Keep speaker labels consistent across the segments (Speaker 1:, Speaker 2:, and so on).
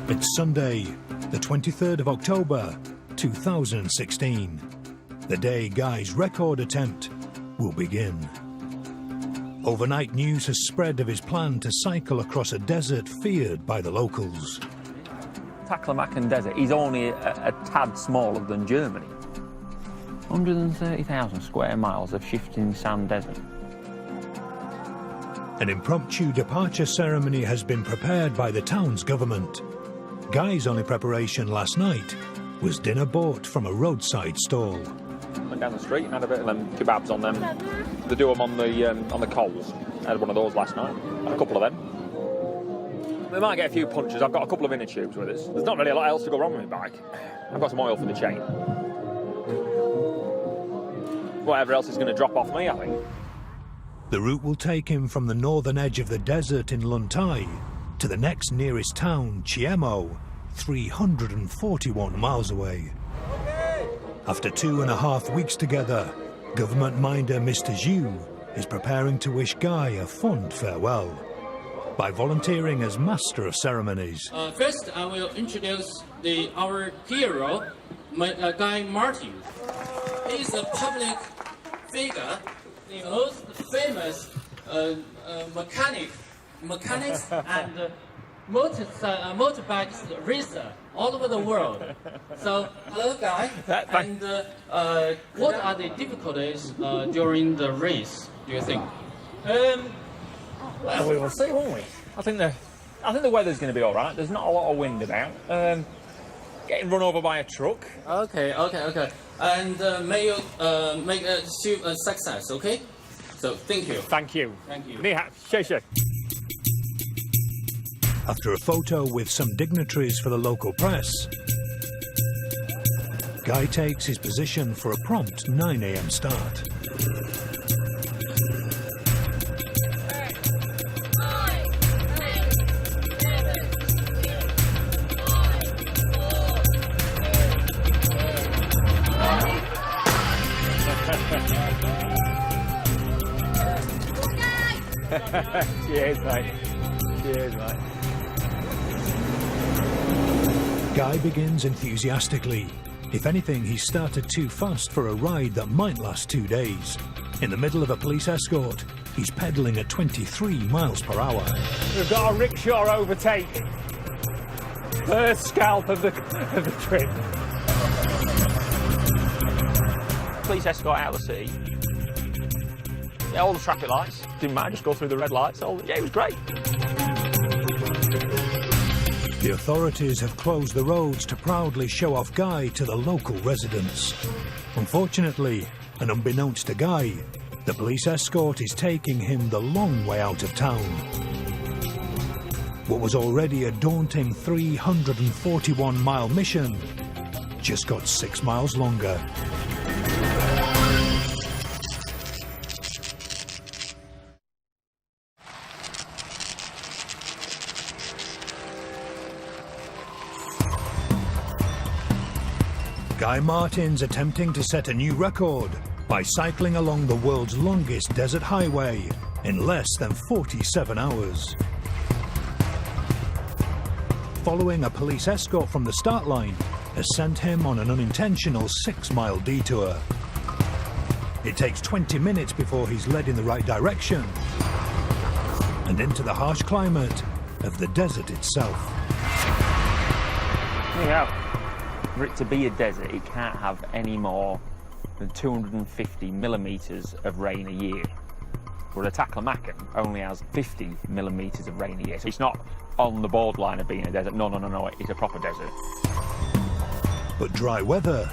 Speaker 1: It's Sunday, the 23rd of October, 2016. The day Guy's record attempt will begin. Overnight news has spread of his plan to cycle across a desert feared by the locals.
Speaker 2: Taklamakan Desert is only a tad smaller than Germany. 130,000 square miles of shifting sand desert.
Speaker 1: An impromptu departure ceremony has been prepared by the town's government. Guy's only preparation last night was dinner bought from a roadside stall.
Speaker 2: Went down the street and had a bit of them kebabs on them. They do them on the coals. I had one of those last night. Had a couple of them. We might get a few punches. I've got a couple of inner tubes with us. There's not really a lot else to go wrong with my bike. I've got some oil for the chain. Whatever else is going to drop off me, I think.
Speaker 1: The route will take him from the northern edge of the desert in Luntai to the next nearest town, Chiemo, 341 miles away. After 2.5 weeks together, government minder Mr. Zhu is preparing to wish Guy a fond farewell by volunteering as master of ceremonies.
Speaker 3: First, I will introduce our hero, Guy Martin. He is a public figure, the most famous mechanics and motorbike racer all over the world. So, hello, Guy. And what are the difficulties during the race, do you think?
Speaker 2: Well, we will see, won't we? I think the weather's going to be all right. There's not a lot of wind about. Getting run over by a truck.
Speaker 3: Okay. And may you make a success, okay? So, thank you.
Speaker 2: Thank you.
Speaker 3: Thank you.
Speaker 1: After a photo with some dignitaries for the local press, Guy takes his position for a prompt 9 a.m. start.
Speaker 2: Cheers, mate. Cheers, mate.
Speaker 1: Guy begins enthusiastically. If anything, he started too fast for a ride that might last 2 days. In the middle of a police escort, he's pedalling at 23 miles per hour.
Speaker 2: We've got a rickshaw overtake. First scalp of the trip. Police escort out of the city. Yeah, all the traffic lights. Didn't matter, just go through the red lights. Yeah, it was great.
Speaker 1: The authorities have closed the roads to proudly show off Guy to the local residents. Unfortunately, and unbeknownst to Guy, the police escort is taking him the long way out of town. What was already a daunting 341-mile mission just got 6 miles longer. Guy Martin's attempting to set a new record by cycling along the world's longest desert highway in less than 47 hours. Following a police escort from the start line has sent him on an unintentional 6-mile detour. It takes 20 minutes before he's led in the right direction and into the harsh climate of the desert itself.
Speaker 2: Yeah. For it to be a desert, it can't have any more than 250 millimetres of rain a year. Whereas Taklamakan only has 50 millimetres of rain a year. So it's not on the borderline of being a desert. No, it's a proper desert.
Speaker 1: But dry weather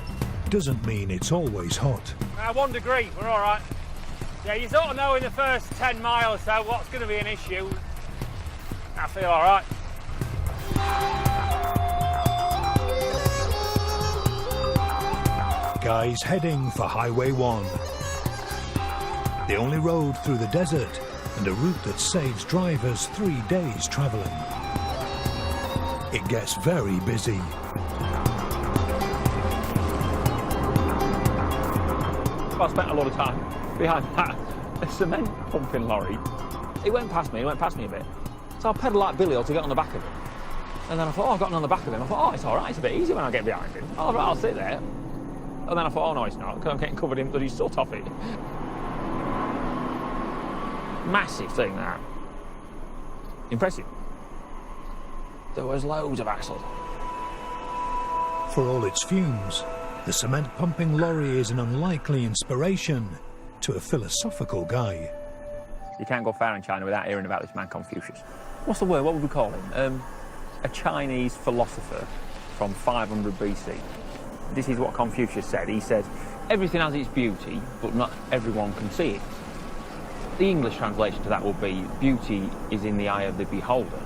Speaker 1: doesn't mean it's always hot.
Speaker 4: 1 degree, we're all right. Yeah, you sort of know in the first 10 miles or so what's going to be an issue. I feel all right.
Speaker 1: Guy's heading for Highway 1. The only road through the desert and a route that saves drivers 3 days travelling. It gets very busy.
Speaker 2: I spent a lot of time behind that cement pumping lorry. It went past me a bit. So I pedalled like Billy to get on the back of it. And then I thought, oh, I got on the back of him. I thought, oh, it's all right, it's a bit easy when I get behind him. Oh, right, I'll sit there. And then I thought, oh, no, it's not, because I'm getting covered in bloody soot off it. Massive thing, that. Impressive. There was loads of axles.
Speaker 1: For all its fumes, the cement-pumping lorry is an unlikely inspiration to a philosophical guy.
Speaker 2: You can't go far in China without hearing about this man Confucius. What's the word? What would we call him? A Chinese philosopher from 500 BC. This is what Confucius said. He said, everything has its beauty, but not everyone can see it. The English translation to that would be, beauty is in the eye of the beholder.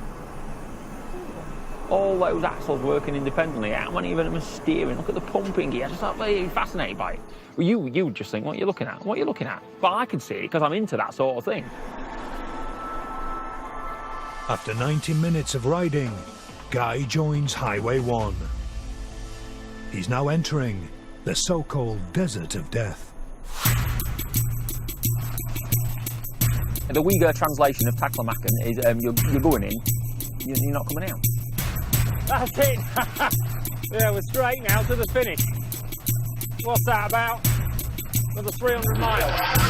Speaker 2: All those axles working independently, how many of them are steering? Look at the pumping gear. I just thought, very fascinated by it. Well, you would just think, what are you looking at? What are you looking at? But I can see it because I'm into that sort of thing.
Speaker 1: After 90 minutes of riding, Guy joins Highway 1. He's now entering the so-called Desert of Death.
Speaker 2: The Uyghur translation of Taklamakan is you're going in, you're not coming out.
Speaker 4: That's it. Yeah, we're straight now to the finish. What's that about? Another 300 miles.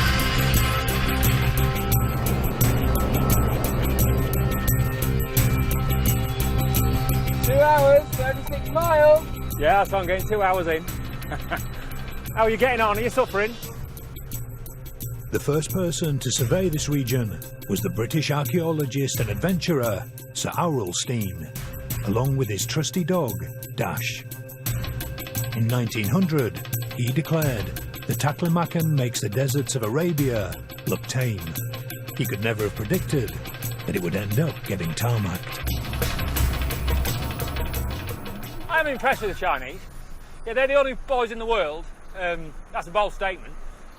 Speaker 5: hours, 36 miles.
Speaker 4: Yeah, so I'm getting 2 hours in. How are you getting on? Are you suffering?
Speaker 1: The first person to survey this region was the British archaeologist and adventurer Sir Aurel Steen, along with his trusty dog, Dash. In 1900, he declared the Taklamakan makes the deserts of Arabia look tame. He could never have predicted that it would end up getting tarmacked.
Speaker 4: I'm impressed with the Chinese. Yeah, they're the only boys in the world, that's a bold statement,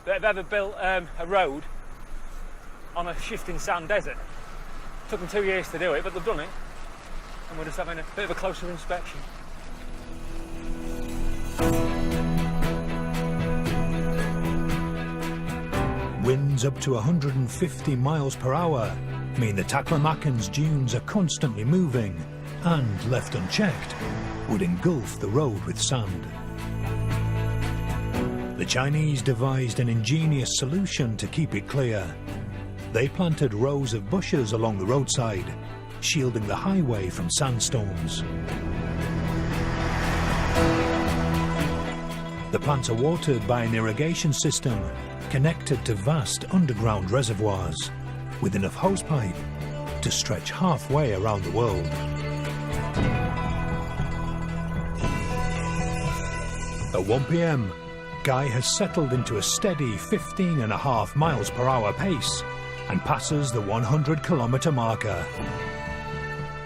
Speaker 4: that have ever built a road on a shifting sand desert. Took them 2 years to do it, but they've done it. And we're just having a bit of a closer inspection.
Speaker 1: Winds up to 150 miles per hour mean the Taklamakan's dunes are constantly moving and, left unchecked, would engulf the road with sand. The Chinese devised an ingenious solution to keep it clear. They planted rows of bushes along the roadside, shielding the highway from sandstorms. The plants are watered by an irrigation system connected to vast underground reservoirs, with enough hosepipe to stretch halfway around the world. At 1 p.m, Guy has settled into a steady 15.5 miles per hour pace and passes the 100-kilometre marker.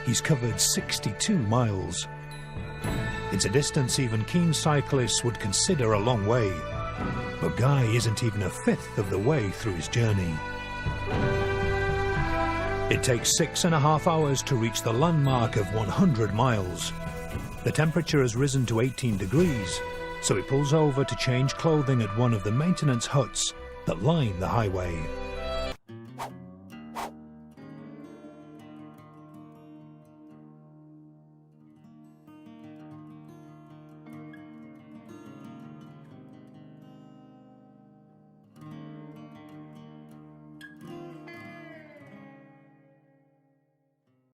Speaker 1: He's covered 62 miles. It's a distance even keen cyclists would consider a long way, but Guy isn't even a fifth of the way through his journey. It takes 6.5 hours to reach the landmark of 100 miles. The temperature has risen to 18 degrees, so he pulls over to change clothing at one of the maintenance huts that line the highway.